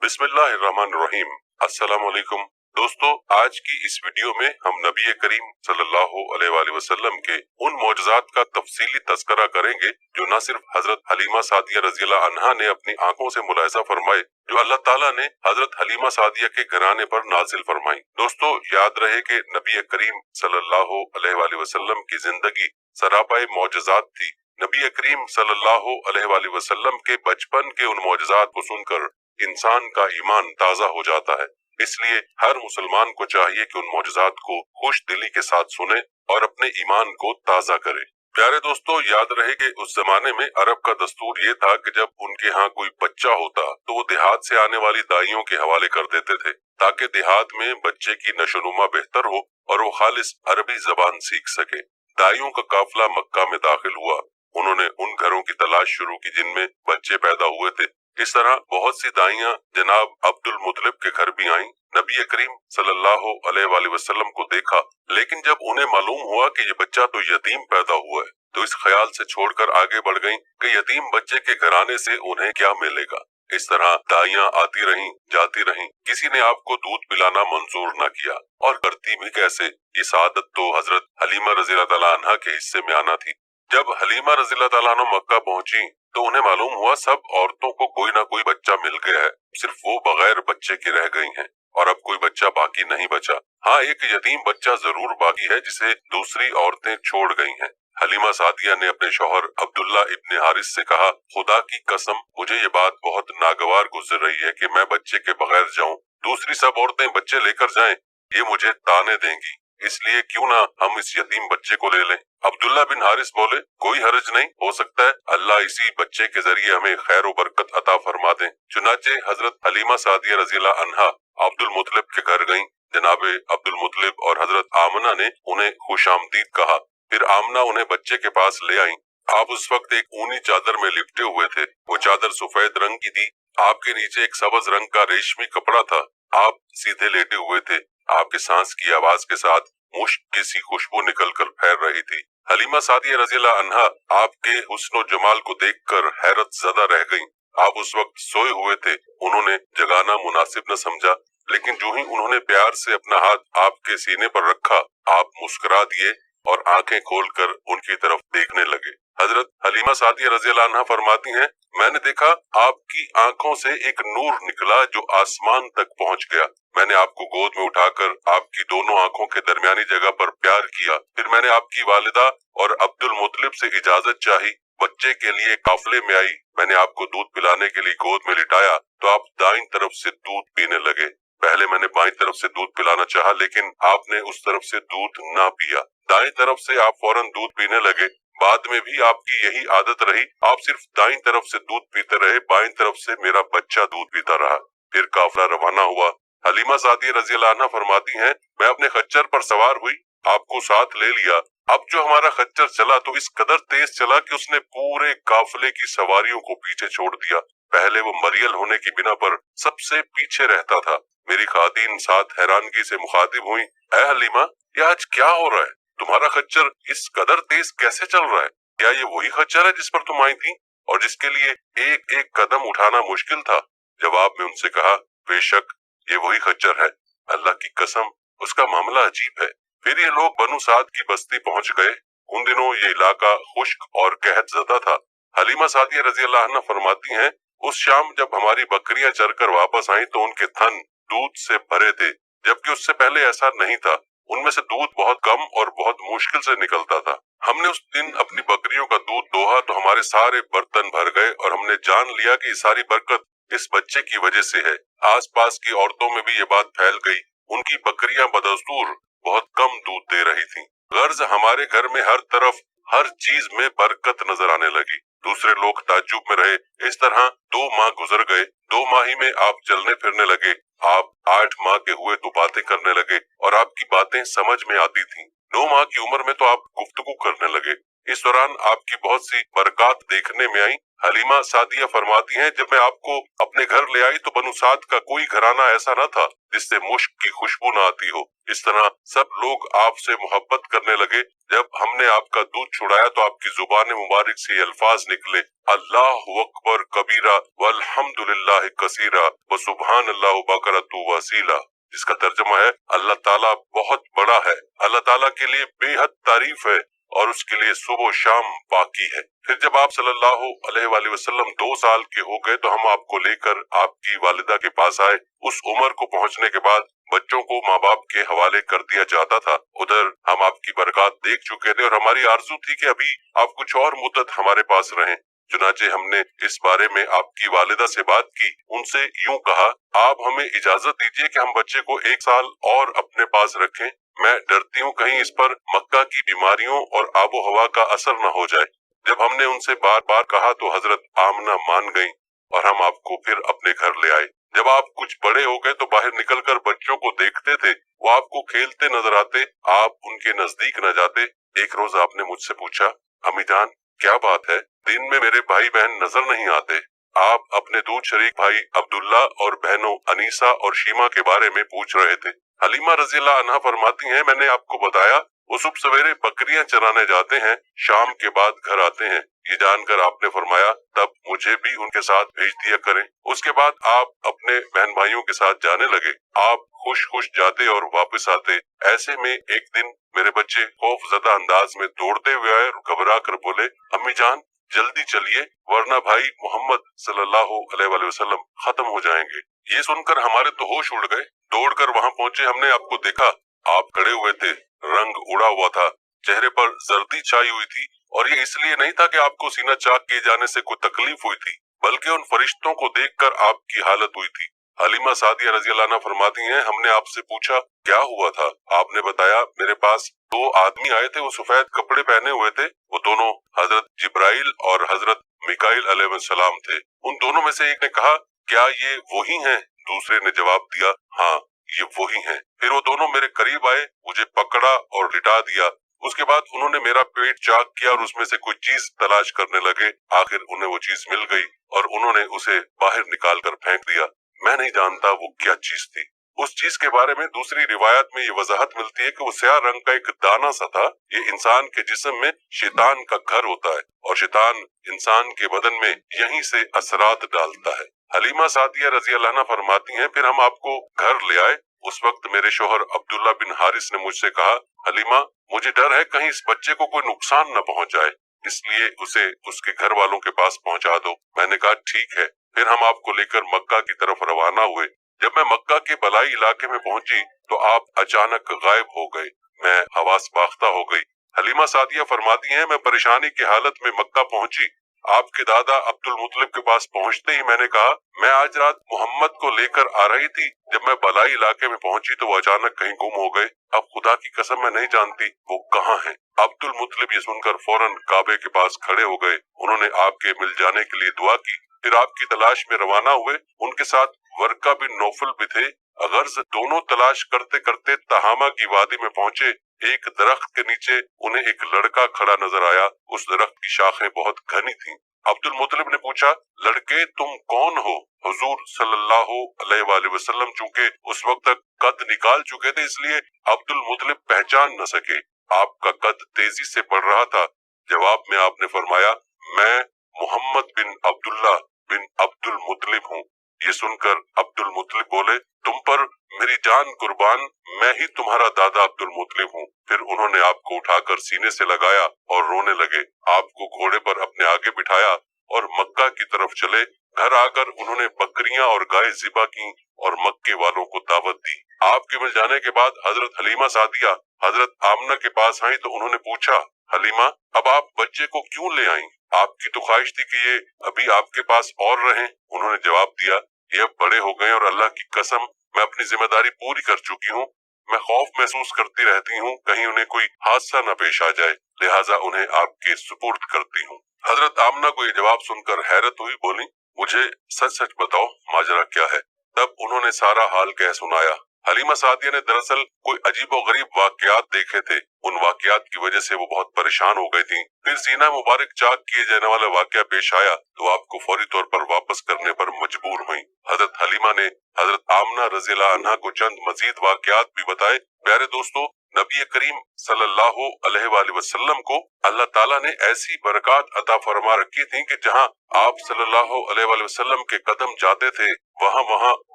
बिस्मिल्लाहिर्रहमानिर्रहीम। अस्सलाम वालेकुम दोस्तों, आज की इस वीडियो में हम नबी करीम सल्लल्लाहु अलैहि वसल्लम के उन मौजज़ात का तफसीली तज़किरा करेंगे जो न सिर्फ हजरत हलीमा सादिया रज़ियल्लाहु अन्हा ने अपनी आंखों से मुलाहिज़ा फरमाए, जो अल्लाह ताला ने हजरत हलीमा सादिया के घराने पर नाजिल फरमाई। दोस्तों, याद रहे कि नबी करीम सल्लल्लाहु अलैहि वसल्लम की जिंदगी सरापाए मौजज़ात थी। नबी करीम सल्लल्लाहु अलैहि वसल्लम के बचपन के उन मौजज़ात को सुनकर इंसान का ईमान ताज़ा हो जाता है। इसलिए हर मुसलमान को चाहिए कि उन मौजज़ात को खुश दिली के साथ सुने और अपने ईमान को ताज़ा करे। प्यारे दोस्तों, याद रहे कि उस जमाने में अरब का दस्तूर ये था कि जब उनके यहाँ कोई बच्चा होता तो वो देहात से आने वाली दाइयों के हवाले कर देते थे, ताकि देहात में बच्चे की नशोनुमा बेहतर हो और वो खालिस अरबी जबान सीख सके। दाइयों का काफिला मक्का में दाखिल हुआ। उन्होंने उन घरों की तलाश शुरू की जिनमें बच्चे पैदा हुए थे। इस तरह बहुत सी दाइयां जनाब अब्दुल मुत्तलिब के घर भी आईं। नबी करीम सल्लल्लाहु अलैहि वसल्लम को देखा, लेकिन जब उन्हें मालूम हुआ कि ये बच्चा तो यतीम पैदा हुआ है, तो इस ख्याल से छोड़कर आगे बढ़ गईं कि यतीम बच्चे के घराने से उन्हें क्या मिलेगा। इस तरह दाइयां आती रहीं, जाती रहीं, किसी ने आपको दूध पिलाना मंजूर न किया, और करती भी कैसे। ये सादत तो हजरत हलीमा रज़ियल्लाहु अन्हा के हिस्से में आना थी। जब हलीमा रज़ियल्लाहु अन्हा मक्का पहुंची तो उन्हें मालूम हुआ सब औरतों को कोई ना कोई बच्चा मिल गया है, सिर्फ वो बगैर बच्चे के रह गई हैं, और अब कोई बच्चा बाकी नहीं बचा। हाँ, एक यतीम बच्चा जरूर बाकी है जिसे दूसरी औरतें छोड़ गई हैं। हलीमा सादिया ने अपने शौहर अब्दुल्ला इब्ने हारिस से कहा, खुदा की कसम, मुझे ये बात बहुत नागवार गुजर रही है कि मैं बच्चे के बगैर जाऊं। दूसरी सब औरतें बच्चे लेकर जाएं, ये मुझे ताने देंगी, इसलिए क्यों ना हम इस यतीम बच्चे को ले लें। अब्दुल्ला बिन हारिस बोले, कोई हर्ज नहीं, हो सकता है अल्लाह इसी बच्चे के जरिए हमें खैर व बरकत अता फरमा दे। चुनाचे हजरत हलीमा सादिया रज़ियल्लाहु अन्हा अब्दुल मुत्तलिब के घर गईं। जनाबे अब्दुल मुत्तलिब और हजरत आमना ने उन्हें खुशामदीद कहा। फिर आमना उन्हें बच्चे के पास ले आईं। आप उस वक्त एक ऊनी चादर में लिपटे हुए थे। वो चादर सफेद रंग की थी। आपके नीचे एक सब्ज रंग का रेशमी कपड़ा था। आप सीधे लेटे हुए थे। आपके सांस की आवाज के साथ मुश्क की सी खुशबू निकलकर फैल रही थी। हलीमा सादिया रज़ियल्लाहु अन्हा आपके हुस्न और जमाल को देखकर हैरत ज़दा रह गईं। आप उस वक्त सोए हुए थे। उन्होंने जगाना मुनासिब न समझा, लेकिन जो ही उन्होंने प्यार से अपना हाथ आपके सीने पर रखा, आप मुस्कुरा दिए और आंखें खोलकर उनकी तरफ देखने लगे। हजरत हलीमा सादिया रज़ियल्लाहु अन्हा फरमाती हैं, मैंने देखा आपकी आंखों से एक नूर निकला जो आसमान तक पहुंच गया। मैंने आपको गोद में उठाकर आपकी दोनों आंखों के दरमियानी जगह पर प्यार किया। फिर मैंने आपकी वालिदा और अब्दुल मुत्तलिब से इजाजत चाही। बच्चे के लिए काफिले में आई। मैंने आपको दूध पिलाने के लिए गोद में लिटाया तो आप दाईं तरफ से दूध पीने लगे। पहले मैंने बाईं तरफ से दूध पिलाना चाहा, लेकिन आपने उस तरफ से दूध ना पिया। दाईं तरफ से आप फौरन दूध पीने लगे। बाद में भी आपकी यही आदत रही। आप सिर्फ दाईं तरफ से दूध पीते रहे, बाईं तरफ से मेरा बच्चा दूध पीता रहा। फिर काफिला रवाना हुआ। हलीमा सादिया रज़ियल्लाहु अन्हा फरमाती हैं, मैं अपने खच्चर पर सवार हुई, आपको साथ ले लिया। अब जो हमारा खच्चर चला तो इस कदर तेज चला कि उसने पूरे काफिले की सवारियों को पीछे छोड़ दिया। पहले वो मरियल होने की बिना पर सबसे पीछे रहता था। मेरी खातीन साथ हैरानगी से मुखातिब हुई, ऐ हलीमा, ये आज क्या हो रहा है? तुम्हारा खच्चर इस कदर तेज कैसे चल रहा है? क्या ये वही खच्चर है जिस पर तुम आई थी और जिसके लिए एक एक कदम उठाना मुश्किल था? जवाब में उनसे कहा, बेशक ये वही खच्चर है। अल्लाह की कसम, उसका मामला अजीब है। फिर ये लोग बनु साद की बस्ती पहुंच गए। उन दिनों ये इलाका खुश्क और कहत ज़दा था। हलीमा सादिया रज़ियल्लाहु अन्हा फरमाती हैं, उस शाम जब हमारी बकरियां चरकर वापस आईं तो उनके थन दूध से भरे थे, जबकि उससे पहले ऐसा नहीं था। उनमें से दूध बहुत कम और बहुत मुश्किल से निकलता था। हमने उस दिन अपनी बकरियों का दूध दोहा तो हमारे सारे बर्तन भर गए और हमने जान लिया कि सारी बरकत इस बच्चे की वजह से है। आसपास की औरतों में भी ये बात फैल गई। उनकी बकरियां बदस्तूर बहुत कम दूध दे रही थीं। गर्ज हमारे घर में हर तरफ हर चीज में बरकत नजर आने लगी। दूसरे लोग ताज्जुब में रहे। इस तरह 2 माह गुजर गए। 2 माही में आप चलने फिरने लगे। आप 8 माह के हुए तो बातें करने लगे और आपकी बातें समझ में आती थीं। 9 माह की उम्र में तो आप गुफ्तगू करने लगे। इस दौरान आपकी बहुत सी बरकत देखने में आई। हलीमा सादिया फरमाती हैं, जब मैं आपको अपने घर ले आई तो बनु साद का कोई घराना ऐसा न था जिससे मुश्क की खुशबू न आती हो। इस तरह सब लोग आपसे मोहब्बत करने लगे। जब हमने आपका दूध छुड़ाया तो आपकी जुबान मुबारक से अल्फाज निकले, अल्लाहु अकबर कबीरा वल्हम्दुलिल्लाह कसीरा व सुबहान अल्लाह बकरतु वसीला, जिसका तर्जुमा है, अल्लाह ताला बहुत बड़ा है, अल्लाह ताला के लिए बेहद तारीफ है और उसके लिए सुबह शाम बाकी है। फिर जब आप सल्लल्लाहु अलैहि वसल्लम 2 साल के हो गए तो हम आपको लेकर आपकी वालिदा के पास आए। उस उम्र को पहुंचने के बाद बच्चों को माँ बाप के हवाले कर दिया जाता था। उधर हम आपकी बरकत देख चुके थे और हमारी आरज़ू थी कि अभी आप कुछ और मुद्दत हमारे पास रहें। चुनाचे हमने इस बारे में आपकी वालिदा से बात की। उनसे यूं कहा, आप हमें इजाजत दीजिए कि हम बच्चे को 1 साल और अपने पास रखें। मैं डरती हूँ कहीं इस पर मक्का की बीमारियों और आबो हवा का असर न हो जाए। जब हमने उनसे बार बार कहा तो हजरत आमना मान गईं और हम आपको फिर अपने घर ले आए। जब आप कुछ बड़े हो गए तो बाहर निकलकर बच्चों को देखते थे, वो आपको खेलते नजर आते, आप उनके नजदीक न जाते। एक रोज आपने मुझसे पूछा, अम्मी जान क्या बात है, दिन में मेरे भाई बहन नजर नहीं आते? आप अपने दूध शरीक भाई अब्दुल्ला और बहनों अनीसा और शीमा के बारे में पूछ रहे थे। हलीमा रज़ियल्लाहु अन्हा फरमाती हैं, मैंने आपको बताया वो सुबह सवेरे बकरियां चराने जाते हैं, शाम के बाद घर आते हैं। ये जानकर आपने फरमाया, तब मुझे भी उनके साथ भेज दिया करें। उसके बाद आप अपने बहन भाइयों के साथ जाने लगे। आप खुश खुश जाते और वापस आते। ऐसे में एक दिन मेरे बच्चे खौफजदा अंदाज में दौड़ते हुए आए और घबरा कर बोले, अम्मी जान जल्दी चलिए वरना भाई मोहम्मद सल्लल्लाहु अलैहि वसल्लम खत्म हो जाएंगे। ये सुनकर हमारे तो होश उड़ गए। दौड़कर वहाँ पहुँचे, हमने आपको देखा, आप खड़े हुए थे, रंग उड़ा हुआ था, चेहरे पर जर्दी छाई हुई थी और ये इसलिए नहीं था कि आपको सीना चाक किए जाने से कोई तकलीफ हुई थी, बल्कि उन फरिश्तों को देखकर आपकी हालत हुई थी। हलीमा सादिया रज़ियल्लाहु अन्हा फरमाती हैं, हमने आपसे पूछा क्या हुआ था? आपने बताया, मेरे पास 2 आदमी आए थे, वो सफेद कपड़े पहने हुए थे, वो दोनों हजरत जिब्राइल और हजरत मिकाइल अलैहिस्सलाम थे। उन दोनों में से एक ने कहा, क्या ये वही हैं? दूसरे ने जवाब दिया, हाँ ये वही हैं। फिर वो दोनों मेरे करीब आए, मुझे पकड़ा और लिटा दिया। उसके बाद उन्होंने मेरा पेट चाक किया और उसमें से कोई चीज तलाश करने लगे। आखिर उन्हें वो चीज मिल गई और उन्होंने उसे बाहर निकाल कर फेंक दिया। मैं नहीं जानता वो क्या चीज थी। उस चीज के बारे में दूसरी रिवायत में ये वजाहत मिलती है कि वो स्याह रंग का एक दाना सा था। ये इंसान के जिस्म में शैतान का घर होता है और शैतान इंसान के बदन में यहीं से असरात डालता है। हलीमा सादिया रज़ियल्लाहु अन्हा फरमाती हैं, फिर हम आपको घर ले आए। उस वक्त मेरे शोहर अब्दुल्ला बिन हारिस ने मुझसे कहा, हलीमा मुझे डर है कहीं इस बच्चे को कोई नुकसान न पहुंच जाए, इसलिए उसे उसके घर वालों के पास पहुंचा दो। मैंने कहा ठीक है। फिर हम आपको लेकर मक्का की तरफ रवाना हुए। जब मैं मक्का के बलाई इलाके में पहुंची तो आप अचानक गायब हो गए। मैं हवास बाख्ता हो गई। हलीमा सादिया फरमाती हैं, मैं परेशानी की हालत में मक्का पहुंची। आपके दादा अब्दुल मुतलिब के पास पहुंचते ही मैंने कहा, मैं आज रात मोहम्मद को लेकर आ रही थी। जब मैं बलाई इलाके में पहुंची तो वो अचानक कहीं गुम हो गए। अब खुदा की कसम मैं नहीं जानती वो कहाँ हैं। अब्दुल मुतलिब ये सुनकर फौरन काबे के पास खड़े हो गए। उन्होंने आपके मिल जाने के लिए दुआ की। फिर आपकी तलाश में रवाना हुए। उनके साथ वर्का बिन नौफल भी थे। अगर दोनों तलाश करते करते तहामा की वादी में पहुंचे। एक दरख्त के नीचे उन्हें एक लड़का खड़ा नजर आया। उस दरख्त की शाखें बहुत घनी थीं। अब्दुल मुतलिब ने पूछा, लड़के तुम कौन हो? हुजूर सल्लल्लाहु अलैहि वसल्लम चूंकि उस वक्त तक कद निकाल चुके थे इसलिए अब्दुल मुतलिब पहचान न सके। आपका कद तेजी से बढ़ रहा था। जवाब में आपने फरमाया, मैं मोहम्मद बिन अब्दुल्ला बिन अब्दुल मुतलिब हूँ। ये सुनकर अब्दुल मुतलिब बोले, तुम पर मेरी जान कुर्बान, मैं ही तुम्हारा दादा अब्दुल मुतलिब हूँ। फिर उन्होंने आपको उठाकर सीने से लगाया और रोने लगे। आपको घोड़े पर अपने आगे बिठाया और मक्का की तरफ चले। घर आकर उन्होंने बकरियां और गाय ज़िबा की और मक्के वालों को दावत दी। आपके मिल जाने के बाद हजरत हलीमा सादिया हजरत आमना के पास आई तो उन्होंने पूछा, हलीमा अब आप बच्चे को क्यों ले आई? आपकी तो ख्वाहिश थी कि ये अभी आपके पास और रहें। उन्होंने जवाब दिया, ये अब बड़े हो गए और अल्लाह की कसम मैं अपनी जिम्मेदारी पूरी कर चुकी हूँ। मैं खौफ महसूस करती रहती हूँ कहीं उन्हें कोई हादसा न पेश आ जाए, लिहाजा उन्हें आपके सुपुर्द करती हूँ। हजरत आमना को ये जवाब सुनकर हैरत हुई। बोली, मुझे सच सच बताओ माजरा क्या है? तब उन्होंने सारा हाल कह सुनाया। हलीमा सादिया ने दरअसल कोई अजीबोगरीब वाकयात देखे थे। उन वाकयात की वजह से वो बहुत परेशान हो गई थी। फिर सीना मुबारक चाक किए जाने वाला वाकया पेश आया तो आपको फौरी तौर पर वापस करने पर मजबूर हुई। हजरत हलीमा ने हजरत आमना रज़ियल्लाहु अन्हा को चंद मजीद वाकयात भी बताए। प्यारे दोस्तों, नबी करीम सल्लल्लाहु अलैहि वसल्लम को अल्लाह ताला ने ऐसी बरकत अता फरमा रखी थी कि जहां आप सल्लल्लाहु अलैहि वसल्लम के कदम जाते थे वहां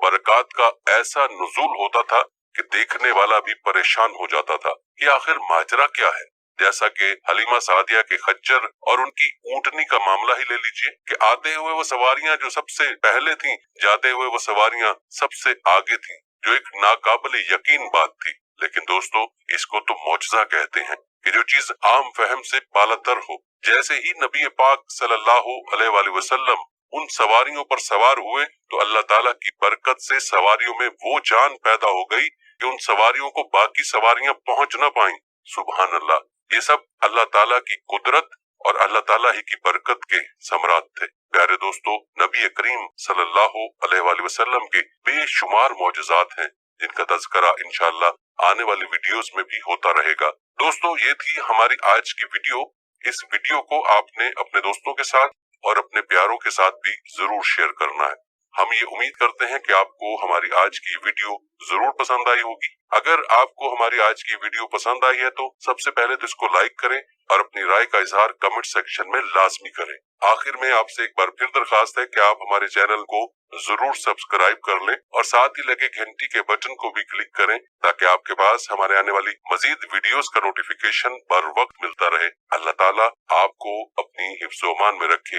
बरकत का ऐसा नुज़ूल होता था कि देखने वाला भी परेशान हो जाता था कि आखिर माजरा क्या है। जैसा कि हलीमा सादिया के खच्चर और उनकी ऊंटनी का मामला ही ले लीजिए कि आते हुए वो सवारियां जो सबसे पहले थीं, जाते हुए वो सवारियां सबसे आगे थीं, जो एक नाकाबिल यकीन बात थी। लेकिन दोस्तों, इसको तो मौजज़ा कहते हैं कि जो चीज आम फहम से बालातर हो। जैसे ही नबी पाक सल्लल्लाहु अलैहि वसल्लम उन सवारियों पर सवार हुए तो अल्लाह ताला की बरकत से सवारियों में वो जान पैदा हो गई कि उन सवारियों को बाकी सवारियां पहुंच न पाईं। सुभान अल्लाह, ये सब अल्लाह ताला की कुदरत और अल्लाह ताला ही की बरकत के समरात थे। प्यारे दोस्तों, नबी करीम सल्लल्लाहु अलैहि वसल्लम के बेशुमार मौजज़ात हैं जिनका तज़किरा इंशाअल्लाह आने वाली वीडियोस में भी होता रहेगा। दोस्तों, ये थी हमारी आज की वीडियो। इस वीडियो को आपने अपने दोस्तों के साथ और अपने प्यारों के साथ भी जरूर शेयर करना है। हम ये उम्मीद करते हैं कि आपको हमारी आज की वीडियो जरूर पसंद आई होगी। अगर आपको हमारी आज की वीडियो पसंद आई है तो सबसे पहले तो इसको लाइक करें और अपनी राय का इजहार कमेंट सेक्शन में लाजमी करें। आखिर में आपसे एक बार फिर दरखास्त है कि आप हमारे चैनल को जरूर सब्सक्राइब कर लें और साथ ही लगे घंटी के बटन को भी क्लिक करें ताकि आपके पास हमारे आने वाली मजीद वीडियोस का नोटिफिकेशन बर वक्त मिलता रहे। अल्लाह ताला आपको अपनी हिफ्ज़-ओ-अमान में रखे।